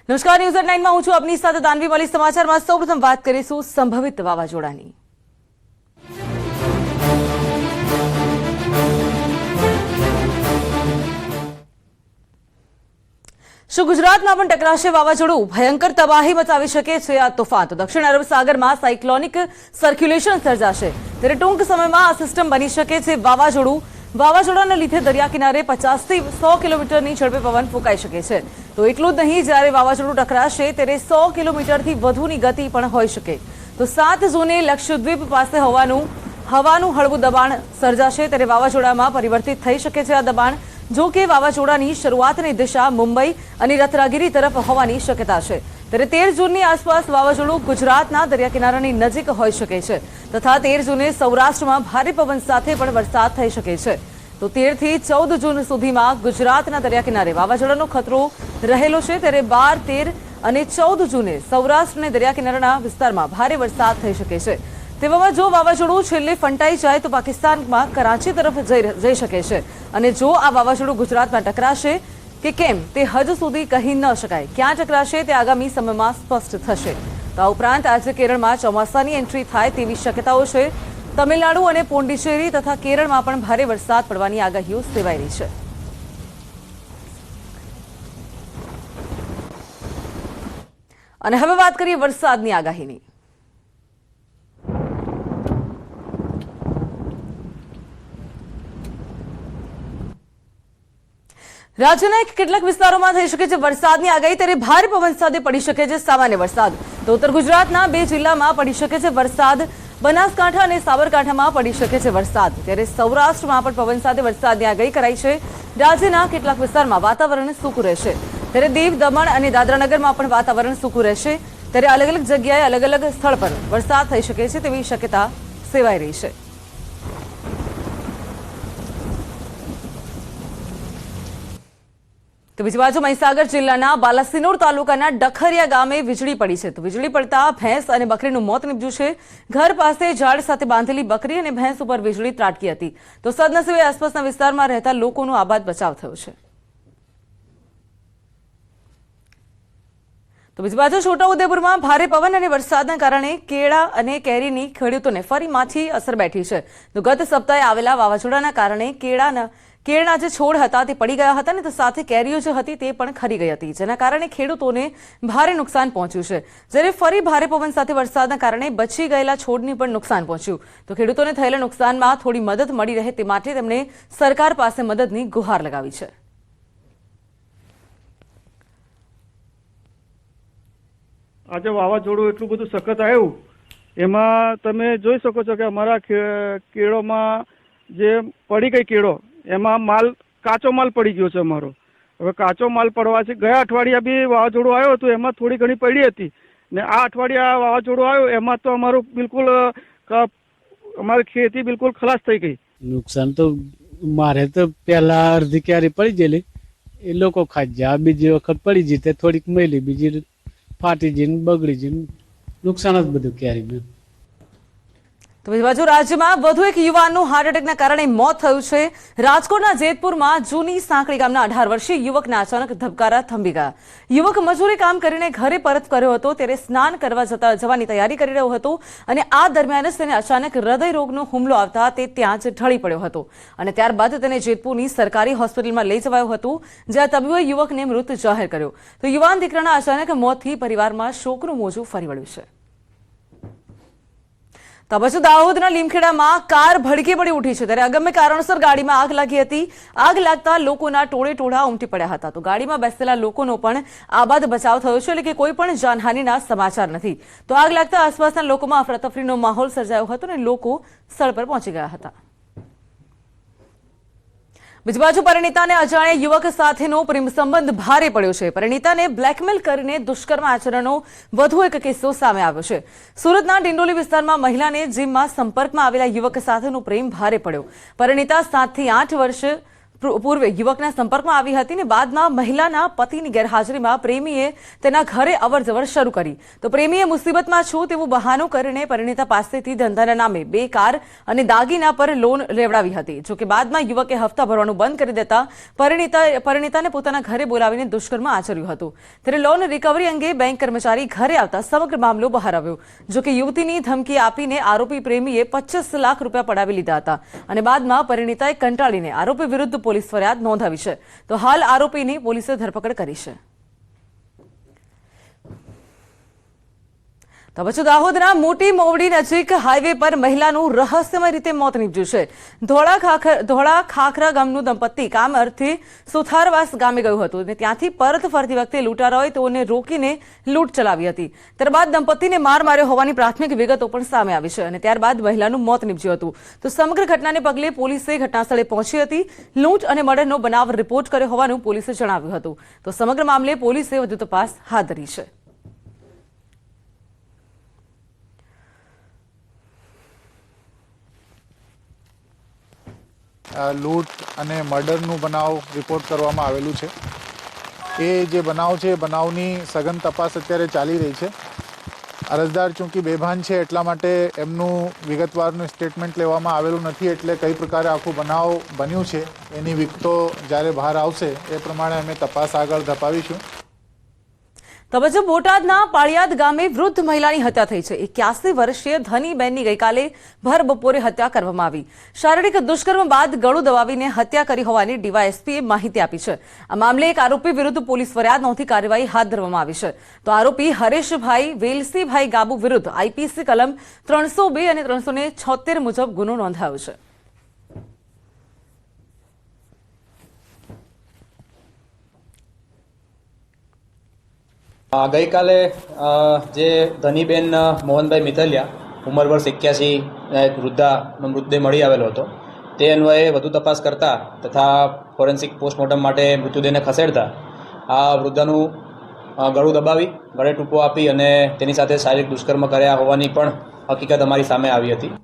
નમસ્કાર, news at 9 માં હું છું આપની સાથે દાનવી મલી। સમાચારમાં સૌપ્રથમ વાત કરીશું સંભવિત વાવાઝોડાની। શું ગુજરાતમાં પણ ટકરાશે વાવાઝોડું? ભયંકર તબાહી મચાવી શકે છે આ તોફાન। તો દક્ષિણ અરબ સાગરમાં સાયક્લોનિક સર્ક્યુલેશન સર્જાશે, ત્યારે ટૂંક સમયમાં આ સિસ્ટમ બની શકે છે વાવાઝોડું। વાવાઝોડાને લીધે દરિયા કિનારે 50 થી 100 કિલોમીટરની ઝડપે પવન ફૂંકાઈ શકે છે। તો એટલું જ નહીં, જ્યારે વાવાઝોડું ટકરાશે ત્યારે 100 કિલોમીટરથી વધુની ગતિ પણ હોઈ શકે। તો 7 જૂને લક્ષદ્વીપ પાસે હવાનું હળવું દબાણ સર્જાશે, ત્યારે વાવાઝોડામાં પરિવર્તિત થઈ શકે છે આ દબાણ। જો કે વાવાઝોડાની શરૂઆતની દિશા મુંબઈ અને રત્નાગીરી તરફ હોવાની શક્યતા છે, ત્યારે 13 જૂનની આસપાસ વાવાઝોડું ગુજરાતના દરિયા કિનારાની નજીક હોઈ શકે છે, તથા 13 જૂને સૌરાષ્ટ્રમાં ભારે પવન સાથે પણ વરસાદ થઈ શકે છે। તો 13 થી 14 જૂન સુધીમાં ગુજરાતના દરિયા કિનારે વાવાઝોડાનો ખતરો રહેલો છે, ત્યારે 12, 13 અને 14 જૂને સૌરાષ્ટ્ર અને દરિયા કિનારાના વિસ્તારમાં ભારે વરસાદ થઈ શકે છે। તેવામાં જો વાવાઝોડું છેલ્લે ફંટાઈ જાય તો પાકિસ્તાનમાં કરાચી તરફ જઈ શકે છે, અને જો આ વાવાઝોડું ગુજરાતમાં ટકરાશે કે કેમ તે હજુ સુધી કહી ન શકાય। ક્યાં ટકરાશે તે આગામી સમયમાં સ્પષ્ટ થશે। તો આ ઉપરાંત આજે કેરળમાં ચોમાસાની એન્ટ્રી થાય તેવી શક્યતાઓ છે। તમિલનાડુ અને પોંડિચેરી તથા કેરળમાં પણ ભારે વરસાદ પડવાની આગાહીઓ સેવાઈ રહી છે। અને હવે વાત કરીએ વરસાદની આગાહીની। રાજ્યના કેટલાક વિસ્તારોમાં થઈ શકે છે વરસાદની આગાહી, ત્યારે ભારે પવન સાથે પડી શકે છે સામાન્ય વરસાદ। તો ઉત્તર ગુજરાતના 2 જિલ્લામાં પડી શકે છે વરસાદ, બનાસકાંઠા અને સાબરકાંઠામાં પડી શકે છે વરસાદ, ત્યારે સૌરાષ્ટ્રમાં પણ પવન સાથે વરસાદની આગાહી કરાઈ છે। રાજ્યના કેટલાક વિસ્તારમાં વાતાવરણ સૂકું રહેશે, ત્યારે દીવ, દમણ અને દાદરાનગરમાં પણ વાતાવરણ સૂકું રહેશે, ત્યારે અલગ અલગ જગ્યાએ અલગ અલગ સ્થળ પર વરસાદ થઈ શકે છે તેવી શક્યતા સેવાઈ રહી છે। તો બીજી બાજુ મહીસાગર જિલ્લાના બાલાસિનોર તાલુકાના ડખરિયા ગામે વીજળી પડી છે। તો વીજળી પડતા ભેંસ અને બકરીનું મોત નીપજ્યું છે। ઘર પાસે ઝાડ સાથે બાંધેલી બકરી અને ભેંસ ઉપર વીજળી ત્રાટકી હતી, તો સદનસીબે આસપાસના વિસ્તારમાં રહેતા લોકોનો આબાદ બચાવ થયો છે। તો બીજી બાજુ છોટાઉદેપુરમાં ભારે પવન અને વરસાદના કારણે કેળા અને કેરીની ખેડૂતોને ફરી માઠી અસર બેઠી છે। તો ગત સપ્તાહે આવેલા વાવાઝોડાના કારણે કેળના જે છોડ હતા તે પડી ગયા હતા, ને તો સાથે કેરીઓ જે હતી તે પણ ખરી ગઈ હતી, જેના કારણે ખેડૂતોને ભારે નુકસાન પહોંચ્યું છે। જ્યારે ફરી ભારે પવન સાથે વરસાદના કારણે બચી ગયેલા છોડને પણ નુકસાન પહોંચ્યું। તો ખેડૂતોને થયેલા નુકસાનમાં થોડી મદદ મળી રહે તે માટે તેમણે સરકાર પાસે મદદની ગુહાર લગાવી છે। આજે વાવાઝોડું એટલું બધું સખત આવ્યું, એમાં તમે જોઈ શકો છો કે અમારા કેળોમાં જે પડી ગઈ કેળો, એમાં કાચો માલ પડી ગયો છે અમારો। હવે કાચો માલ પડવાથી ગયા અઠવાડિયા બી વાવાઝોડું આવ્યો હતું, એમાં થોડી ઘણી પડી હતી, ને આ અઠવાડિયા વાવાઝોડું આવ્યો એમાં તો અમારું બિલકુલ અમારી ખેતી બિલકુલ ખલાસ થઈ ગઈ। નુકસાન તો મારે તો પહેલા અડધી ક્યારી પડી ગયેલી, એ લોકો ખાઈ ગયા, બીજી વખત પડી જઈ તે થોડીક મળી, બીજી ફાટી જઈને બગડી જઈને નુકસાન જ બધું ક્યારી। તો બીજી બાજુ રાજ્યમાં વધુ એક યુવાનનું હાર્ટ એટેકના કારણે મોત થયું છે। રાજકોટના જેતપુરમાં જૂની સાંકળી ગામના 18 વર્ષીય યુવકના અચાનક ધબકારા થંભી ગયા। યુવક મજૂરી કામ કરીને ઘરે પરત કર્યો હતો, ત્યારે સ્નાન કરવા જવાની તૈયારી કરી રહ્યો હતો, અને આ દરમિયાન જ તેને અચાનક હૃદય રોગનો હુમલો આવતા તે ત્યાં જ ઢળી પડ્યો હતો, અને ત્યારબાદ તેને જેતપુરની સરકારી હોસ્પિટલમાં લઈ જવાયો હતો, જ્યાં તબીબોએ યુવકને મૃત જાહેર કર્યો। તો યુવાન દીકરાના અચાનક મોતથી પરિવારમાં શોકનું મોજું ફરી વળ્યું છે। તો પછી દાહોદના લીમખેડામાં કાર ભડકી પડી ઉઠી છે, ત્યારે અગમ્ય કારણોસર ગાડીમાં આગ લાગી હતી। આગ લાગતા લોકોના ટોળે ઉમટી પડ્યા હતા। તો ગાડીમાં બેસેલા લોકોનો પણ આબાદ બચાવ થયો છે, એટલે કે કોઈ પણ જાનહાનિના સમાચાર નથી। તો આગ લાગતા આસપાસના લોકોમાં અફરાતફરીનો માહોલ સર્જાયો હતો, અને લોકો સ્થળ પર પહોંચી ગયા હતા। બીજી બાજુ પરિણીતાને અજાણ્યા યુવક સાથેનો પ્રેમ સંબંધ ભારે પડ્યો છે। પરિણીતાને બ્લેકમેલ કરીને દુષ્કર્મ આચરણનો વધુ એક કિસ્સો સામે આવ્યો છે। સુરતના ડિંડોલી વિસ્તારમાં મહિલાને જીમમાં સંપર્કમાં આવેલા યુવક સાથેનો પ્રેમ ભારે પડ્યો। પરિણીતા 7 થી 8 વર્ષ પૂર્વે યુવકના સંપર્કમાં આવી હતી ને બાદમાં મહિલાના પતિની ગેરહાજરીમાં પ્રેમીએ તેના ઘરે અવરજવર શરૂ કરી. તો પ્રેમીએ મુસીબતમાં છું તેવું બહાનું કરીને પરિણીતા પાસેથી ધંધાના નામે 2 કાર અને દાગીના પર લોન લેવડાવી હતી. જોકે બાદમાં યુવકે હપ્તા ભરવાનું બંધ કરી દેતા પરિણીતાને પોતાના ઘરે બોલાવીને દુષ્કર્મ આચર્યું હતું. ત્યારે લોન રિકવરી અંગે બેંક કર્મચારી ઘરે આવતા સમગ્ર મામલો બહાર આવ્યો. જોકે યુવતીની ધમકી આપીને આરોપી પ્રેમીએ 25 લાખ રૂપિયા પડાવી લીધા હતા અને બાદમાં પરિણીતાએ કંટાળીને આરોપી વિરુદ્ધ પોલીસ ફરિયાદ નોંધાવી છે. તો હાલ આરોપીની પોલીસે ધરપકડ કરી છે. તો પછી દાહોદના મોટી મોવડી નજીક હાઈવે પર મહિલાનું રહસ્યમય રીતે મોત નીપજ્યું છે. ધોળા ખાખરા ગામનું દંપતી કામ અર્થે સુથારવાસ ગામે ગયું હતું અને ત્યાંથી પરત ફરતી વખતે લૂંટારાઓએ તેઓને રોકીને લૂંટ ચલાવી હતી. ત્યારબાદ દંપતીને માર માર્યો હોવાની પ્રાથમિક વિગતો પણ સામે આવી છે અને ત્યારબાદ મહિલાનું મોત નીપજ્યું હતું. તો સમગ્ર ઘટનાને પગલે પોલીસે ઘટનાસ્થળે પહોંચી હતી. લૂંટ અને મર્ડરનો બનાવ રિપોર્ટ કર્યો હોવાનું પોલીસે જણાવ્યું હતું. તો સમગ્ર મામલે પોલીસે વધુ તપાસ હાથ ધરી છે. લૂંટ અને મર્ડરનું બનાવ રિપોર્ટ કરવામાં આવેલું છે. એ જે બનાવ છે એ બનાવની સઘન તપાસ અત્યારે ચાલી રહી છે. અરજદાર ચૂંકી બેભાન છે એટલા માટે એમનું વિગતવારનું સ્ટેટમેન્ટ લેવામાં આવેલું નથી. એટલે કઈ પ્રકારે આખું બનાવ બન્યું છે એની વિગતો જ્યારે બહાર આવશે એ પ્રમાણે અમે તપાસ આગળ ધપાવીશું. તો પછી બોટાદના પાળિયાદ ગામે વૃદ્ધ મહિલાની હત્યા થઈ છે. 81 વર્ષીય ધનીબેનની ગઈકાલે ભર બપોરે હત્યા કરવામાં આવી. શારીરિક દુષ્કર્મ બાદ ગળું દબાવીને હત્યા કરી હોવાની ડીવાયએસપીએ માહિતી આપી છે. આ મામલે એક આરોપી વિરુદ્ધ પોલીસ ફરિયાદ નોંધી કાર્યવાહી હાથ ધરવામાં આવી છે. તો આરોપી હરેશભાઈ વેલસીભાઈ ગાબુ વિરુદ્ધ આઈપીસી કલમ 302 અને 376 મુજબ ગુનો નોંધાયો છે. ગઈકાલે જે ધનીબેન મોહનભાઈ મિતલિયા ઉંમર વર્ષ 81 એક વૃદ્ધાનો મૃતદેહ મળી આવેલો હતો. તે અન્વયે વધુ તપાસ કરતા તથા ફોરેન્સિક પોસ્ટમોર્ટમ માટે મૃતદેહને ખસેડતા આ વૃદ્ધાનું ગળું દબાવી ગળે ટૂંપો આપી અને તેની સાથે શારીરિક દુષ્કર્મ કર્યા હોવાની પણ હકીકત અમારી સામે આવી હતી.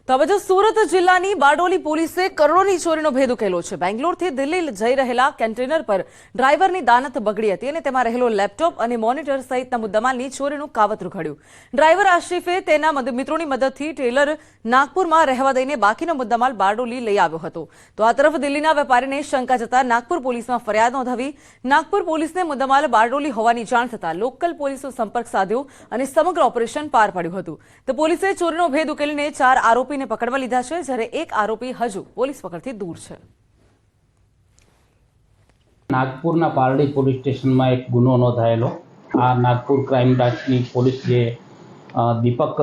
તો હવે જો સુરત જિલ્લાની બારડોલી પોલીસે કરોડોની ચોરીનો ભેદ ઉકેલ્યો છે. બેંગ્લોરથી દિલ્હી જઈ રહેલા કન્ટેનર પર ડ્રાઈવરની દાનત બગડી હતી અને તેમાં રહેલો લેપટોપ અને મોનિટર સહિતના મુદ્દામાલની ચોરીનું કાવતરું ઘડ્યું. ડ્રાઈવર આશિફે તેના મિત્રોની મદદથી ટ્રેલર નાગપુરમાં રહેવા દઈને બાકીનો મુદ્દામાલ બારડોલી લઈ આવ્યો હતો. તો આ તરફ દિલ્હીના વેપારીને શંકા જતા નાગપુર પોલીસમાં ફરિયાદ નોંધાવી. નાગપુર પોલીસને મુદ્દામાલ બારડોલી હોવાની જાણ થતાં લોકલ પોલીસનો સંપર્ક સાધ્યો અને સમગ્ર ઓપરેશન પાર પાડ્યું હતું. તો પોલીસે ચોરીનો ભેદ ઉકેલીને 4 આરોપી પકડવા લીધા છે, જ્યારે એક આરોપી હજુ પોલીસ પકડથી દૂર છે. નાગપુરના પારડી પોલીસ સ્ટેશનમાં એક ગુનો નોંધાયેલો. આ નાગપુર ક્રાઇમ બ્રાન્ચની પોલીસ જે દીપક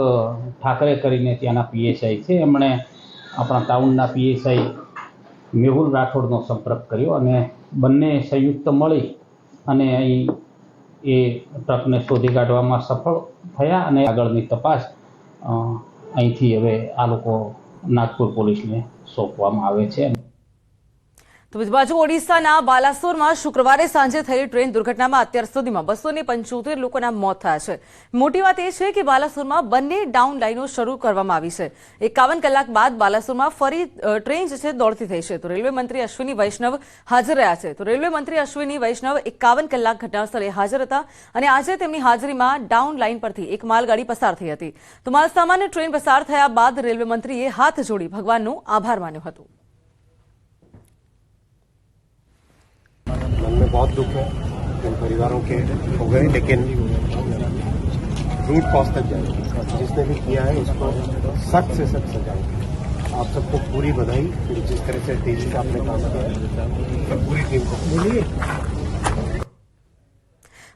ઠાકરે કરીને ત્યાંના પીએસઆઈ છે, એમણે આપણા ટાઉનના પીએસઆઈ મેહુલ રાઠોડનો સંપર્ક કર્યો અને બંને સંયુક્ત મળી અને અહીં એ ટ્રકને શોધી કાઢવામાં સફળ થયા અને આગળની તપાસ અહીંથી હવે આ લોકો નાગપુર પોલીસને સોંપવામાં આવે છે. તો બીજી બાજુ ઓડિશાના બાલાસોરમાં શુક્રવારે સાંજે થયેલી ટ્રેન દુર્ઘટનામાં અત્યાર સુધીમાં 275 લોકોના મોત થયા છે. મોટી વાત એ છે કે બાલાસોરમાં બંને ડાઉન લાઈનો શરૂ કરવામાં આવી છે. 51 કલાક બાદ બાલાસોરમાં ફરી ટ્રેન જે છે દોડતી થઈ છે. તો રેલવે મંત્રી અશ્વિની વૈષ્ણવ હાજર રહ્યા છે. તો રેલવે મંત્રી અશ્વિની વૈષ્ણવ 51 કલાક ઘટનાસ્થળે હાજર હતા અને આજે તેમની હાજરીમાં ડાઉન લાઈન પરથી એક માલગાડી પસાર થઈ હતી. તો માલસામાન્ય ટ્રેન પસાર થયા બાદ રેલવે મંત્રીએ હાથ જોડી ભગવાનનો આભાર માન્યો હતો. मन में बहुत दुख है इन परिवारों के हो गए, लेकिन रूट कॉज तक जाएंगे. जिसने भी किया है उसको सख्त से सख्त सजाएंगे. आप सबको पूरी बधाई. जिस तरह से तेजी से आपने काम किया है पूरी टीम को मिलिए.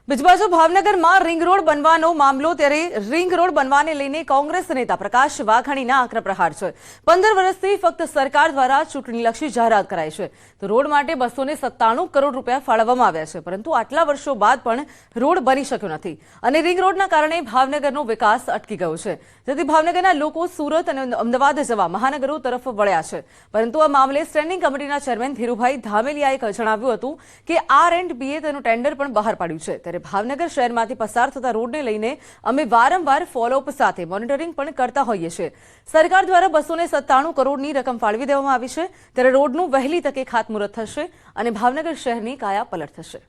બીજી બાજુ ભાવનગરમાં રિંગ રોડ બનવાનો મામલો. ત્યારે રિંગ રોડ બનવાને લઈને કોંગ્રેસ નેતા પ્રકાશ વાઘાણીના આકરા પ્રહાર છે. 15 વર્ષથી ફક્ત સરકાર દ્વારા ચૂંટણીલક્ષી જાહેરાત કરાઈ છે. તો રોડ માટે 297 કરોડ રૂપિયા ફાળવવામાં આવ્યા છે, પરંતુ આટલા વર્ષો બાદ પણ રોડ બની શક્યો નથી અને રિંગ રોડના કારણે ભાવનગરનો વિકાસ અટકી ગયો છે. જેથી ભાવનગરના લોકો સુરત અને અમદાવાદ જવા મહાનગરો તરફ વળ્યા છે. પરંતુ આ મામલે સ્ટેન્ડિંગ કમિટીના ચેરમેન ધીરુભાઈ ધામેલિયાએ જણાવ્યું હતું કે R&Bએ તેનું ટેન્ડર પણ બહાર પાડ્યું છે. ત્યારે ત્યારે ભાવનગર શહેરમાંથી પસાર થતા રોડને લઈને અમે વારંવાર ફોલોઅપ સાથે મોનિટરિંગ પણ કરતા હોઈએ છીએ. સરકાર દ્વારા 297 કરોડની રકમ ફાળવી દેવામાં આવી છે. ત્યારે રોડનું વહેલી તકે ખાતમુહૂર્ત થશે અને ભાવનગર શહેરની કાયાપલટ થશે.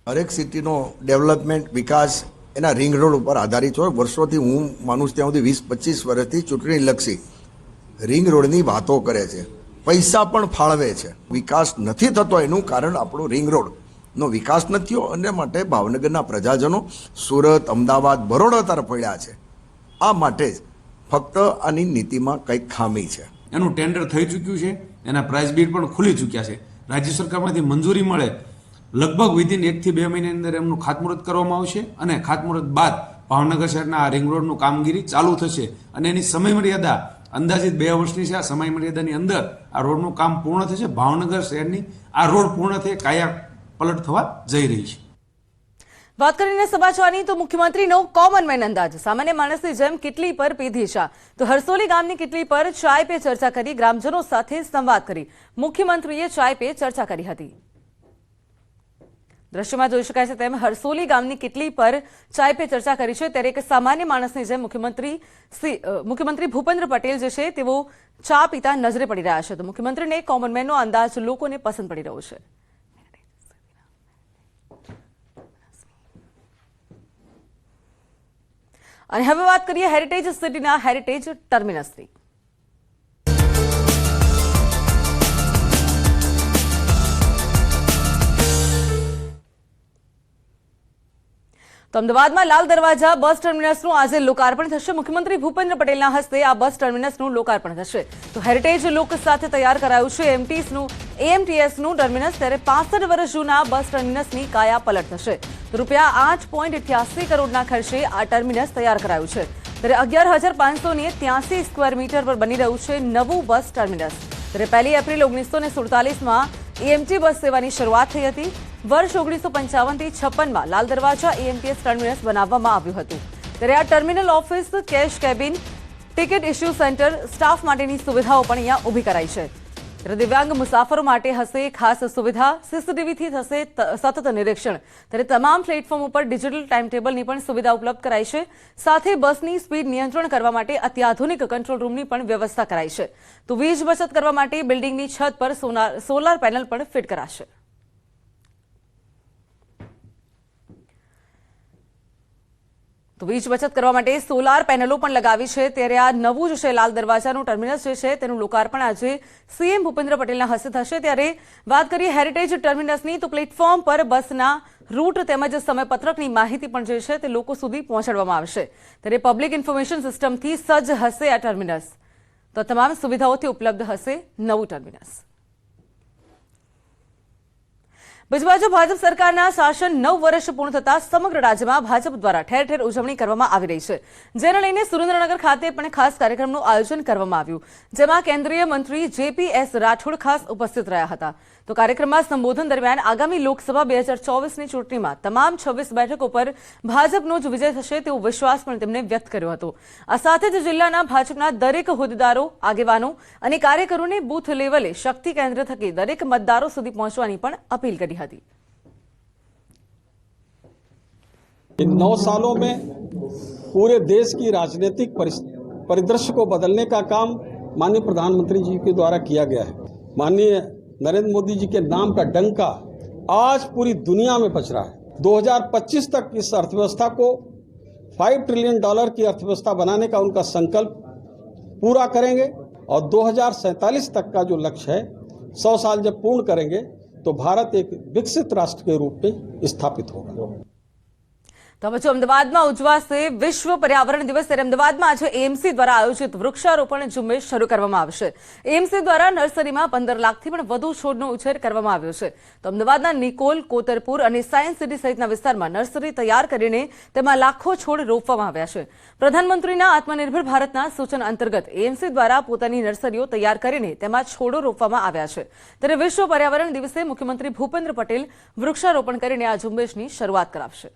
હરેક સિટીનો ડેવલપમેન્ટ વિકાસ એના રિંગ રોડ ઉપર આધારિત હોય. વર્ષોથી હું માનું ત્યાં સુધી 20-25 વર્ષથી ચૂંટણી લક્ષી રિંગ રોડની વાતો કરે છે, પૈસા પણ ફાળવે છે. વિકાસ નથી થતો એનું કારણ આપણો રિંગ રોડનો વિકાસ નથી થયો, અને માટે ભાવનગરના પ્રજાજનો સુરત, અમદાવાદ, બરોડા તરફ પડ્યા છે. આ માટે જ ફક્ત આની નીતિમાં કંઈક ખામી છે. એનું ટેન્ડર થઈ ચૂક્યું છે, એના પ્રાઇસ બિડ પણ ખુલી ચૂક્યા છે. રાજ્ય સરકારમાંથી મંજૂરી મળે લગભગ વિધિન 1 થી 2 મહિનાની અંદર એમનું ખાતમુહૂર્ત કરવામાં આવશે અને ખાતમુહૂર્ત બાદ ભાવનગર શહેરના આ રિંગ રોડનું કામગીરી ચાલુ થશે અને એની સમયમર્યાદા અંદાજિત 2 વર્ષની છે. આ સમયમર્યાદાની અંદર આ રોડનું કામ પૂર્ણ થશે. ભાવનગર શહેરની આ રોડ પૂર્ણ થઈ કાયા પલટ થવા જઈ રહી છે. વાત કરીને સમાચારની તો મુખ્યમંત્રીનો કોમન મેન અંદાજ સામાન્ય માણસની જેમ કિટલી પર પીધી ચા. તો હરસોલી ગામની કિટલી પર ચાય પે ચર્ચા કરી ગ્રામજનો સાથે સંવાદ કરી મુખ્યમંત્રીએ ચાય પે ચર્ચા કરી હતી. દ્રશ્યમાં જોઈ શકાય છે તેમ હરસોલી ગામની કિટલી પર ચાય પે ચર્ચા કરી છે. ત્યારે એક સામાન્ય માણસની જેમ મુખ્યમંત્રી ભૂપેન્દ્ર પટેલ જે છે તેઓ ચા પીતા નજરે પડી રહ્યા છે. તો મુખ્યમંત્રીને કોમન મેનનો અંદાજ લોકોને પસંદ પડી રહ્યો છે. અને હવે વાત કરીએ હેરિટેજ સિટીના હેરિટેજ ટર્મિનસની. તો અમદાવાદમાં લાલ દરવાજા બસ ટર્મિનસનું આજે લોકાર્પણ થશે. મુખ્યમંત્રી ભૂપેન્દ્ર પટેલના હસ્તે આ બસ ટર્મિનસનું લોકાર્પણ થશે. તો હેરિટેજ લુક સાથે તૈયાર કરાયું છે એએમટીએસનું ટર્મિનસ. ત્યારે 65 વર્ષ જૂના બસ ટર્મિનસની કાયા પલટ થશે. તો ₹8.88 કરોડના ખર્ચે આ ટર્મિનસ તૈયાર કરાયું છે. ત્યારે 11,583 સ્ક્વેર મીટર પર બની રહ્યું છે નવું બસ ટર્મિનસ. ત્યારે 1 એપ્રિલ 1947માં એએમટી બસ સેવાની શરૂઆત થઈ હતી. વર્ષ 1955 થી 56માં લાલ દરવાજા એએમટીએસ ટર્મિનસ બનાવવામાં આવ્યું હતું. ત્યારે આ terminal office, cash cabin, ticket issue centre, staff માટેની સુવિધાઓ પણ અહીંયા ઊભી કરાઈ છે. ત્યારે દિવ્યાંગ મુસાફરો માટે હશે ખાસ સુવિધા, સીસીટીવીથી થશે સતત નિરીક્ષણ. ત્યારે તમામ પ્લેટફોર્મ ઉપર ડિજિટલ ટાઈમ ટેબલની પણ સુવિધા ઉપલબ્ધ કરાઈ છે. સાથે બસની સ્પીડ નિયંત્રણ કરવા માટે અત્યાધુનિક કંટ્રોલ રૂમની પણ વ્યવસ્થા કરાઈ છે. તો વીજ બચત કરવા માટે બિલ્ડિંગની છત પર સોલાર પેનલ પણ ફિટ કરાશે. તો વીજ બચત કરવા માટે સોલાર પેનલો પણ લગાવી છે. ત્યારે આ નવું જે છે લાલ દરવાજાનું ટર્મિનસ જે છે તેનું લોકાર્પણ આજે સીએમ ભૂપેન્દ્ર પટેલના હસ્તે થશે. ત્યારે વાત કરીએ હેરિટેજ ટર્મિનસની, તો પ્લેટફોર્મ પર બસના રૂટ તેમજ સમયપત્રકની માહિતી પણ જે છે તે લોકો સુધી પહોંચાડવામાં આવશે. ત્યારે પબ્લિક ઇન્ફોર્મેશન સિસ્ટમથી સજ્જ હશે આ ટર્મિનસ. તો તમામ સુવિધાઓથી ઉપલબ્ધ હશે નવું ટર્મિનસ. બીજી બાજુ ભાજપ સરકારના શાસન 9 વર્ષ પૂર્ણ થતા સમગ્ર રાજ્યમાં ભાજપ દ્વારા ઠેર ઠેર ઉજવણી કરવામાં આવી રહી છે. જેને લઈને સુરેન્દ્રનગર ખાતે પણ ખાસ કાર્યક્રમનું આયોજન કરવામાં આવ્યું, જેમાં કેન્દ્રીય મંત્રી JPS રાઠોડ ખાસ ઉપસ્થિત રહ્યા હતા. તો કાર્યક્રમમાં સંબોધન દરમિયાન આગામી લોકસભા 2024ની ચૂંટણીમાં તમામ 26 બેઠકો પર ભાજપનો જ વિજય થશે તેવો વિશ્વાસ પણ તેમણે વ્યક્ત કર્યો હતો. આ સાથે જ જિલ્લાના ભાજપના દરેક હોદ્દેદારો, આગેવાનો અને કાર્યકરોને બૂથ લેવલે શક્તિ કેન્દ્ર થકી દરેક મતદારો સુધી પહોંચવાની પણ અપીલ કરી હતી. इन 9 सालों में पूरे देश की राजनीतिक परिदृश्य को बदलने का काम माननीय प्रधानमंत्री जी के द्वारा किया गया है. माननीय नरेंद्र मोदी जी के नाम का डंका आज पूरी दुनिया में बज रहा है. 2025 तक इस अर्थव्यवस्था को $5 ट्रिलियन की अर्थव्यवस्था बनाने का उनका संकल्प पूरा करेंगे और 2047 तक का जो लक्ष्य है 100 साल जब पूर्ण करेंगे तो भारत एक विकसित राष्ट्र के रूप में स्थापित होगा. તો પછી અમદાવાદમાં ઉજવાશે વિશ્વ પર્યાવરણ દિવસ. ત્યારે અમદાવાદમાં આજે એએમસી દ્વારા આયોજિત વૃક્ષારોપણ ઝુંબેશ શરૂ કરવામાં આવશે. એએમસી દ્વારા નર્સરીમાં 15 લાખથી પણ વધુ છોડનો ઉછેર કરવામાં આવ્યો છે. તો અમદાવાદના નિકોલ, કોતરપુર અને સાયન્સ સિટી સહિતના વિસ્તારમાં નર્સરી તૈયાર કરીને તેમાં લાખો છોડ રોપવામાં આવ્યા છે. પ્રધાનમંત્રીના આત્મનિર્ભર ભારતના સૂચન અંતર્ગત એએમસી દ્વારા પોતાની નર્સરીઓ તૈયાર કરીને તેમાં છોડો રોપવામાં આવ્યા છે. ત્યારે વિશ્વ પર્યાવરણ દિવસે મુખ્યમંત્રી ભૂપેન્દ્ર પટેલ વૃક્ષારોપણ કરીને આ ઝુંબેશની શરૂઆત કરાવશે.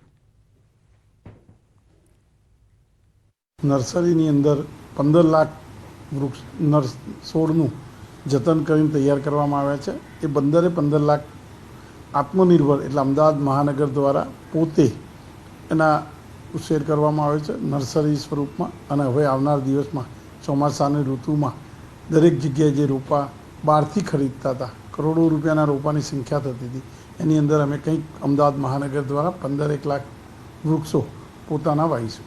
નર્સરીની અંદર 15 લાખ છોડનું જતન કરીને તૈયાર કરવામાં આવ્યા છે. એ 15 લાખ આત્મનિર્ભર એટલે અમદાવાદ મહાનગર દ્વારા પોતે એના ઉછેર કરવામાં આવે છે નર્સરી સ્વરૂપમાં, અને હવે આવનાર દિવસમાં ચોમાસાની ઋતુમાં દરેક જગ્યાએ જે રોપા બહારથી ખરીદતા હતા, કરોડો રૂપિયાના રોપાની સંખ્યા થતી હતી, એની અંદર અમે કંઈક અમદાવાદ મહાનગર દ્વારા 15 લાખ વૃક્ષો પોતાના વાવીશું.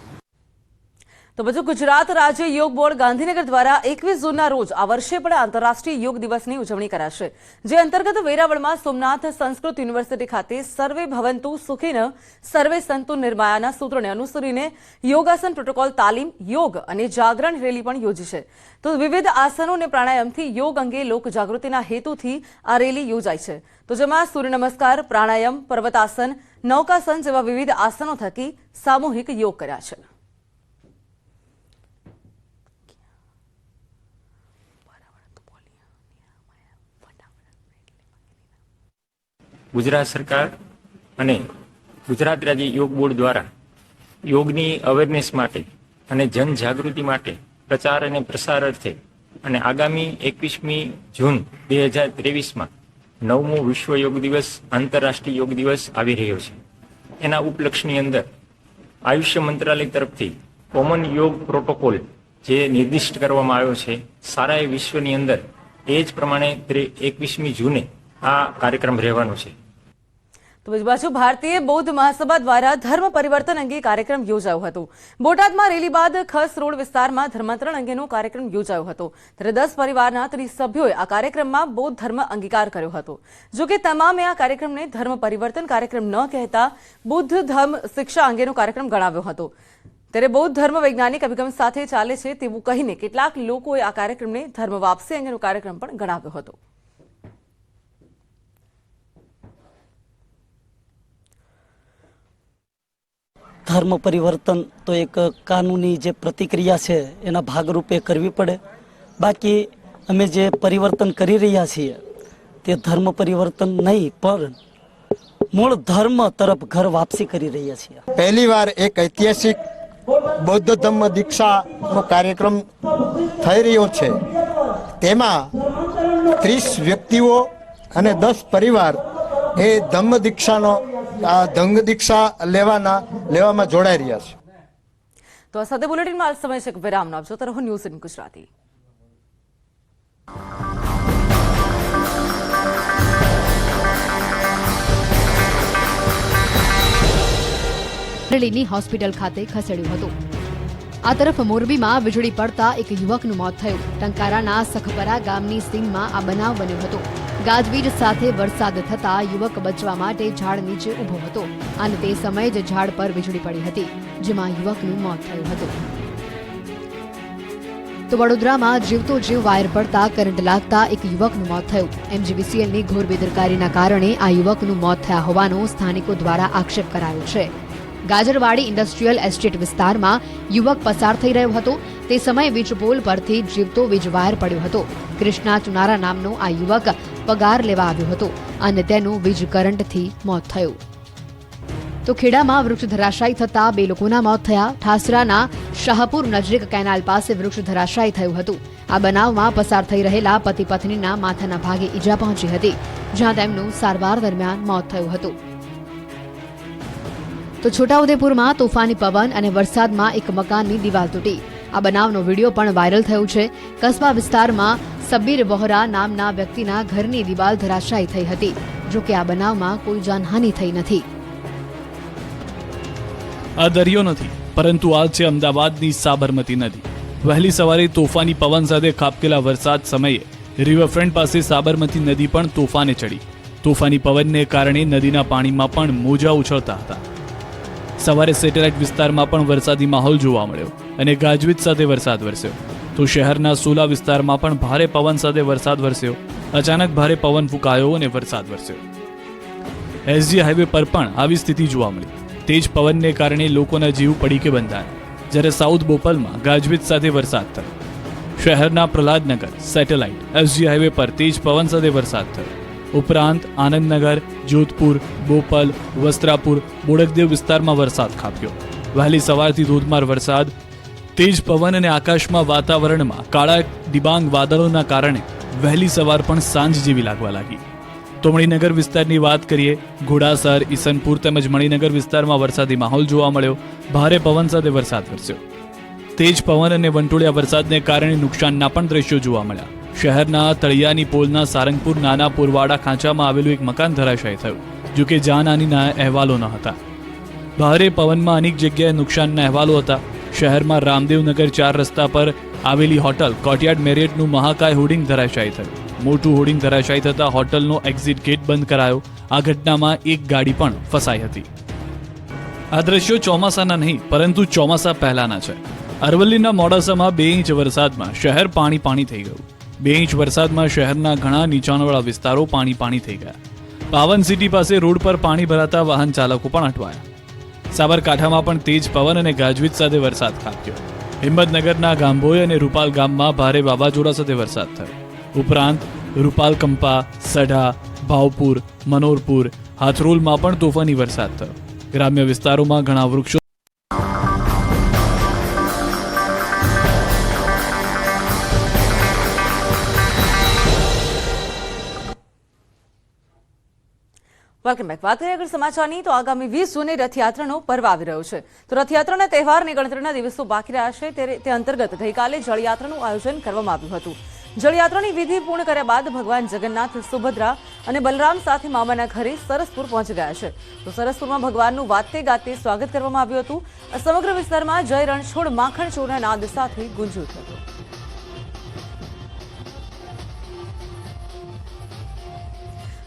તો બીજું, ગુજરાત રાજ્ય યોગ બોર્ડ ગાંધીનગર દ્વારા 21 જૂનના રોજ આ વર્ષે પણ આંતરરાષ્ટ્રીય યોગ દિવસની ઉજવણી કરાશે, જે અંતર્ગત વેરાવળમાં સોમનાથ સંસ્કૃત યુનિવર્સિટી ખાતે સર્વે ભવંતુ સુખીન સર્વે સંતુ નિર્માયાના સૂત્રને અનુસરીને યોગાસન પ્રોટોકોલ તાલીમ, યોગ અને જાગરણ રેલી પણ યોજી છે. તો વિવિધ આસનો અને પ્રાણાયામથી યોગ અંગે લોક જાગૃતિના હેતુથી આ રેલી યોજાઈ છે. તો જેમાં સૂર્ય નમસ્કાર, પ્રાણાયામ, પર્વતાસન, નૌકાસન જેવા વિવિધ આસનો થકી સામૂહિક યોગ કર્યા છે. ગુજરાત સરકાર અને ગુજરાત રાજ્ય યોગ બોર્ડ દ્વારા યોગની અવેરનેસ માટે અને જનજાગૃતિ માટે પ્રચાર અને પ્રસાર અર્થે અને આગામી 21મી જૂન 2023માં 9મો વિશ્વ યોગ દિવસ આંતરરાષ્ટ્રીય યોગ દિવસ આવી રહ્યો છે. એના ઉપલક્ષની અંદર આયુષ્ય મંત્રાલય તરફથી કોમન યોગ પ્રોટોકોલ જે નિર્દિષ્ટ કરવામાં આવ્યો છે સારા એ વિશ્વની અંદર, એ જ પ્રમાણે 21મી જૂને આ કાર્યક્રમ રહેવાનો છે. તો બીજી બાજુ ભારતીય બૌદ્ધ મહાસભા દ્વારા ધર્મ પરિવર્તન અંગે કાર્યક્રમ યોજાયો હતો. બોટાદમાં રેલી બાદ ખસ રોડ વિસ્તારમાં ધર્માંતરણ અંગેનો કાર્યક્રમ યોજાયો હતો. ત્યારે 10 પરિવારના 30 સભ્યોએ આ કાર્યક્રમમાં બૌદ્ધ ધર્મ અંગીકાર કર્યો હતો. જોકે તમામે આ કાર્યક્રમને ધર્મ પરિવર્તન કાર્યક્રમ ન કહેતા બુદ્ધ ધર્મ શિક્ષા અંગેનો કાર્યક્રમ ગણાવ્યો હતો. ત્યારે બૌદ્ધ ધર્મ વૈજ્ઞાનિક અભિગમ સાથે ચાલે છે તેવું કહીને કેટલાક લોકોએ આ કાર્યક્રમને ધર્મ વાપસી અંગેનો કાર્યક્રમ પણ ગણાવ્યો હતો. ધર્મ પરિવર્તન તો એક કાનૂની જે પ્રતિક્રિયા છે એના ભાગરૂપે કરવી પડે. બાકી અમે જે પરિવર્તન કરી રહ્યા છીએ તે ધર્મ પરિવર્તન નહીં પણ મૂળ ધર્મ તરફ ઘર વાપસી કરી રહ્યા છીએ. પહેલી વાર એક ઐતિહાસિક બૌદ્ધ ધર્મ દીક્ષાનો કાર્યક્રમ થઈ રહ્યો છે. તેમાં 30 વ્યક્તિઓ અને 10 પરિવાર એ ધમ્મ દીક્ષા લેવામાં જોડાઈ રહ્યા છે. તો આ સાથે બુલેટિનમાં આ સમય છે વિરામ આપજો. તો રહો ન્યૂઝ ઇન ગુજરાતી. અમરેલીની હોસ્પિટલ ખાતે ખસેડ્યું હતું. આ તરફ મોરબીમાં વીજળી પડતા એક યુવકનું મોત થયું. ટંકારાના સખપરા ગામની સીમમાં આ બનાવ બન્યો હતો. ગાજવીજ સાથે વરસાદ થતા યુવક બચવા માટે ઝાડ નીચે ઊભો હતો અને તે સમયે જ ઝાડ પર વીજળી પડી હતી, જેમાં યુવકનું મોત થયું હતું. તો વડોદરામાં જીવતો જીવ વાયર પડતા કરંટ લાગતા એક યુવકનું મોત થયું. એમજીવીસીએલની ઘોર બેદરકારીના કારણે આ યુવકનું મોત થયા હોવાનો સ્થાનિકો દ્વારા આક્ષેપ કરાયો છે. ગાજરવાડી ઇન્ડસ્ટ્રીયલ એસ્ટેટ વિસ્તારમાં યુવક પસાર થઈ રહ્યો હતો. તે સમયે વીજપોલ પરથી જીવતો વીજ વાયર પડ્યો હતો. કૃષ્ણા ચુનારા નામનો આ યુવક પગાર લેવા આવ્યો હતો અને તેનું વીજ કરંટથી મોત થયું. તો ખેડામાં વૃક્ષ ધરાશાયી થતા 2 લોકોના મોત થયા. ઠાસરાના શાહપુર નજીક કેનાલ પાસે વૃક્ષ ધરાશાયી થયું હતું. આ બનાવમાં પસાર થઈ રહેલા પતિ પત્નીના માથાના ભાગે ઈજા પહોંચી હતી, જ્યાં તેમનું સારવાર દરમિયાન મોત થયું હતું. તો છોટાઉદેપુરમાં તોફાની પવન અને વરસાદમાં એક મકાનની દિવાલ તૂટી. આ બનાવનો વિડીયો પણ વાયરલ થયો છે. કસ્બા વિસ્તારમાં સબ્બીર વહોરા નામના વ્યક્તિના ઘરની દિવાલ ધરાશાયી થઈ હતી. જોકે આ બનાવમાં કોઈ જાનહાનિ થઈ નથી. આ દરિયો નથી, પરંતુ આ છે અમદાવાદની સાબરમતી નદી. વહેલી સવારે તોફાની પવન સાથે ખાબકેલા વરસાદ સમયે રિવરફ્રન્ટ પાસે સાબરમતી નદી પણ તોફાને ચડી. તોફાની પવનને કારણે નદીના પાણીમાં પણ મોજા ઉછળતા હતા. સવારે સેટેલાઇટ વિસ્તારમાં પણ વરસાદી માહોલ જોવા મળ્યો અને ગાજવીજ સાથે વરસાદ વરસ્યો. તો શહેરના સોલા વિસ્તારમાં પણ ભારે પવન સાથે વરસાદ વરસ્યો. અચાનક ભારે પવન ફૂંકાયો અને વરસાદ વરસ્યો. એસજી હાઈવે પર પણ આવી સ્થિતિ જોવા મળી. તેજ પવનને કારણે લોકોના જીવ પડીકે બંધાયા. જ્યારે સાઉથ બોપલમાં ગાજવીજ સાથે વરસાદ થયો. શહેરના પ્રહલાદનગર, સેટેલાઇટ, એસજી હાઈવે પર તેજ પવન સાથે વરસાદ થયો. ઉપરાંત આનંદનગર, જોધપુર, બોપલ, વસ્ત્રાપુર, બોડકદેવ વિસ્તારમાં વરસાદ ખાબક્યો. વહેલી સવારથી ધોધમાર વરસાદ, તેજ પવન અને આકાશમાં વાતાવરણમાં કાળા ડિબાંગ વાદળોના કારણે વહેલી સવાર પણ સાંજ જેવી લાગવા લાગી. તો મણિનગર વિસ્તારની વાત કરીએ, ઘોડાસર, ઈસનપુર તેમજ મણિનગર વિસ્તારમાં વરસાદી માહોલ જોવા મળ્યો. ભારે પવન સાથે વરસાદ વરસ્યો. તેજ પવન અને વંટોળિયા વરસાદને કારણે નુકસાનના પણ દ્રશ્યો જોવા મળ્યા. શહેરના તળિયાની પોલના સારંગપુર નાના પુરવાડા ખાંચામાં આવેલું એક મકાન ધરાશાયી થયું, જો કે જાનહાનિના અહેવાલો ન હતા. ભારે પવનમાં અનેક જગ્યાએ નુકસાનના અહેવાલો હતા. શહેરમાં રામદેવનગર 4 રસ્તા પર આવેલી હોટલ કોર્ટયાર્ડ મેરિયટનું મહાકાય હોર્ડિંગ ધરાશાયી થયું. મોટું હોર્ડિંગ ધરાશાયી થતાં હોટલનો એક્ઝિટ ગેટ બંધ કરાયો. આ ઘટનામાં એક ગાડી પણ ફસાઈ હતી. આ દ્રશ્યો ચોમાસાના નહીં પરંતુ ચોમાસા પહેલાના છે. અરવલ્લીના મોડાસામાં 2 ઇંચ વરસાદમાં શહેર પાણી થઈ ગયું. 2 ઇંચ વરસાદમાં શહેરના ઘણા નીચાણવાળા વિસ્તારો પાણી થઈ ગયા. પાવન સિટી પાસે રોડ પર પાણી ભરાતા વાહન ચાલકો પણ અટવાયા. સાબરકાંઠામાં પણ તેજ પવન અને ગાજવીજ સાથે વરસાદ ખાબક્યો. હિંમતનગરના ગાંભોઈ અને રૂપાલ ગામમાં ભારે વાવાઝોડા સાથે વરસાદ થયો. ઉપરાંત રૂપાલકંપા, સઢા, ભાવપુર, મનોરપુર, હાથરોલમાં પણ તોફાની વરસાદ થયો. ગ્રામ્ય વિસ્તારોમાં ઘણા વૃક્ષો વેલકમ બેક. વાત કરીએ આગળ સમાચારની, તો આગામી 20 જૂને રથયાત્રાનો પર્વ આવી રહ્યો છે. તો રથયાત્રાના તહેવારની ગણતરીના દિવસો બાકી રહ્યા છે, ત્યારે તે અંતર્ગત ગઈકાલે જળયાત્રાનું આયોજન કરવામાં આવ્યું હતું. જળયાત્રાની વિધિ પૂર્ણ કર્યા બાદ ભગવાન જગન્નાથ, સુભદ્રા અને બલરામ સાથે મામાના ઘરે સરસપુર પહોંચી ગયા છે. તો સરસપુરમાં ભગવાનનું વાતે ગાતે સ્વાગત કરવામાં આવ્યું હતું. સમગ્ર વિસ્તારમાં જય રણછોડ માખણ ચોરના નાદ સાથે ગુંજ્યું હતું.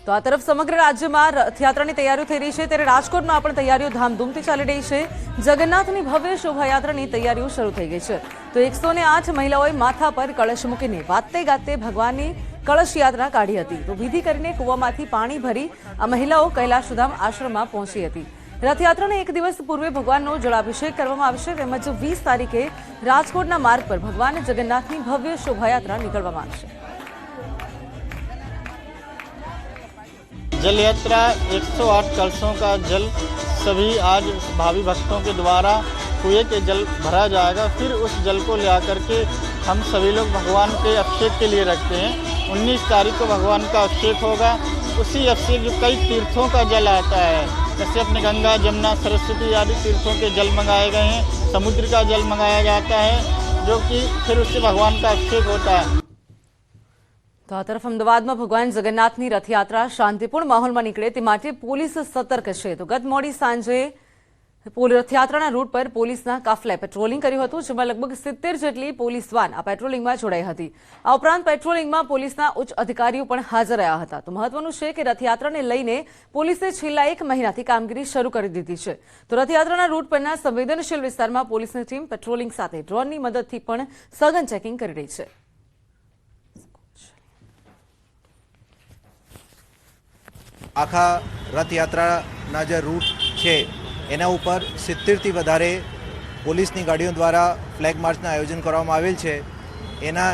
તો આ તરફ સમગ્ર રાજ્યમાં રથયાત્રાની તૈયારીઓ થઈ રહી છે, ત્યારે રાજકોટમાં પણ તૈયારીઓ ધામધૂમથી ચાલી રહી છે. જગન્નાથની ભવ્ય શોભાયાત્રાની તૈયારીઓ શરૂ થઈ ગઈ છે. તો 108 મહિલાઓએ માથા પર કળશ મૂકીને વાતે ગાતે ભગવાનની કળશ યાત્રા કાઢી હતી. તો વિધિ કરીને કૂવામાંથી પાણી ભરી આ મહિલાઓ કૈલાશધામ આશ્રમમાં પહોંચી હતી. રથયાત્રાના એક દિવસ પૂર્વે ભગવાનનો જળાભિષેક કરવામાં આવશે, તેમજ 20 તારીખે રાજકોટના માર્ગ પર ભગવાન જગન્નાથની ભવ્ય શોભાયાત્રા નીકળવામાં આવશે. जल यात्रा 108 कलशों का जल सभी आज भावी भक्तों के द्वारा कुएं के जल भरा जाएगा. फिर उस जल को ले आकर के हम सभी लोग भगवान के अभिषेक के लिए रखते हैं. 19 तारीख को भगवान का अभिषेक होगा. उसी अभिषेक जो कई तीर्थों का जल आता है, जैसे अपने गंगा, जमुना, सरस्वती आदि तीर्थों के जल मंगाए गए हैं. समुद्र का जल मंगाया जाता है, जो कि फिर उससे भगवान का अभिषेक होता है. તો આ તરફ અમદાવાદમાં ભગવાન જગન્નાથની રથયાત્રા શાંતિપૂર્ણ માહોલમાં નીકળે તે માટે પોલીસ સતર્ક છે. તો ગત મોડી સાંજે રથયાત્રાના રૂટ પર પોલીસના કાફલાએ પેટ્રોલિંગ કર્યું હતું, જેમાં લગભગ 70 જેટલી પોલીસ વાન આ પેટ્રોલિંગમાં જોડાઈ હતી. આ ઉપરાંત પેટ્રોલિંગમાં પોલીસના ઉચ્ચ અધિકારીઓ પણ હાજર રહ્યા હતા. તો મહત્વનું છે કે રથયાત્રાને લઈને પોલીસે છેલ્લા 1 મહિનાથી કામગીરી શરૂ કરી દીધી છે. તો રથયાત્રાના રૂટ પરના સંવેદનશીલ વિસ્તારમાં પોલીસની ટીમ પેટ્રોલિંગ સાથે ડ્રોનની મદદથી પણ સઘન ચેકિંગ કરી રહી છે. આખા રથયાત્રાના જે રૂટ છે એના ઉપર 70થી વધારે પોલીસની ગાડીઓ દ્વારા ફ્લેગ માર્ચનું આયોજન કરવામાં આવેલ છે. એના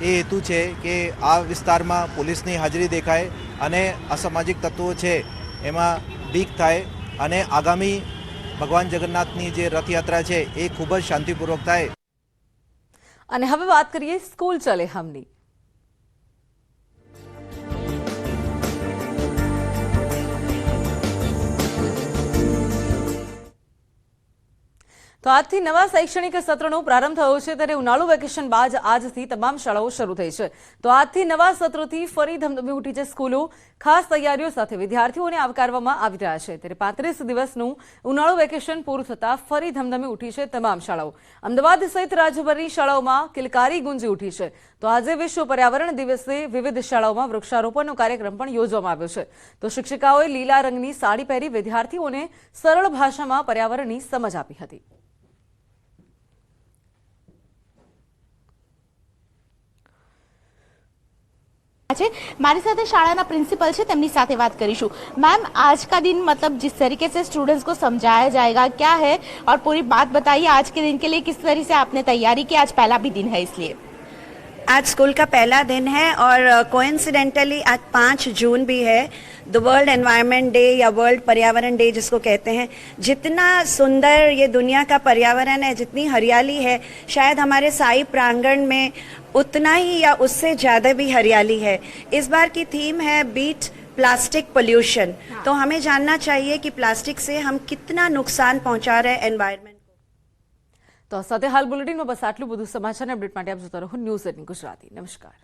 એ હેતુ છે કે આ વિસ્તારમાં પોલીસની હાજરી દેખાય અને અસામાજિક તત્વો છે એમાં બીક થાય અને આગામી ભગવાન જગન્નાથની જે રથયાત્રા છે એ ખૂબ જ શાંતિપૂર્વક થાય. અને હવે વાત કરીએ સ્કૂલ ચલે હમની. તો આજથી નવા શૈક્ષણિક સત્રનો પ્રારંભ થયો છે, ત્યારે ઉનાળુ વેકેશન બાદ આજથી તમામ શાળાઓ શરૂ થઈ છે. તો આજથી નવા સત્રથી ફરી ધમધમી ઉઠી છે સ્કૂલો. ખાસ તૈયારીઓ સાથે વિદ્યાર્થીઓને આવકારવામાં આવી રહ્યા છે. ત્યારે 35 દિવસનું ઉનાળુ વેકેશન પૂરું થતાં ફરી ધમધમી ઉઠી છે તમામ શાળાઓ. અમદાવાદ સહિત રાજ્યભરની શાળાઓમાં કિલકારી ગુંજી ઉઠી છે. તો આજે વિશ્વ પર્યાવરણ દિવસે વિવિધ શાળાઓમાં વૃક્ષારોપણનો કાર્યક્રમ પણ યોજવામાં આવ્યો છે. તો શિક્ષિકાઓએ લીલા રંગની સાડી પહેરી વિદ્યાર્થીઓને સરળ ભાષામાં પર્યાવરણની સમજ આપી હતી. हमारे साथ शाला प्रिंसिपल है, तमनी साथे बात करीशू. मैम, आज का दिन मतलब जिस तरीके से स्टूडेंट्स को समझाया जाएगा क्या है, और पूरी बात बताइए आज के दिन के लिए किस तरह से आपने तैयारी की. आज पहला भी दिन है, इसलिए आज स्कूल का पहला दिन है और कोइंसिडेंटली आज 5 जून भी है, द वर्ल्ड एनवायरनमेंट डे या वर्ल्ड पर्यावरण डे जिसको कहते हैं. जितना सुंदर ये दुनिया का पर्यावरण है, जितनी हरियाली है, शायद हमारे साई प्रांगण में उतना ही या उससे ज़्यादा भी हरियाली है. इस बार की थीम है बीट प्लास्टिक पोल्यूशन। तो हमें जानना चाहिए कि प्लास्टिक से हम कितना नुकसान पहुंचा रहे हैं एनवायरमेंट। तो સાથે હાલ બુલેટિનમાં બસ આટલું બધું સમાચાર અપડેટ માટે આપ જોતા રહો ન્યૂઝ 18 ગુજરાતી। નમસ્કાર।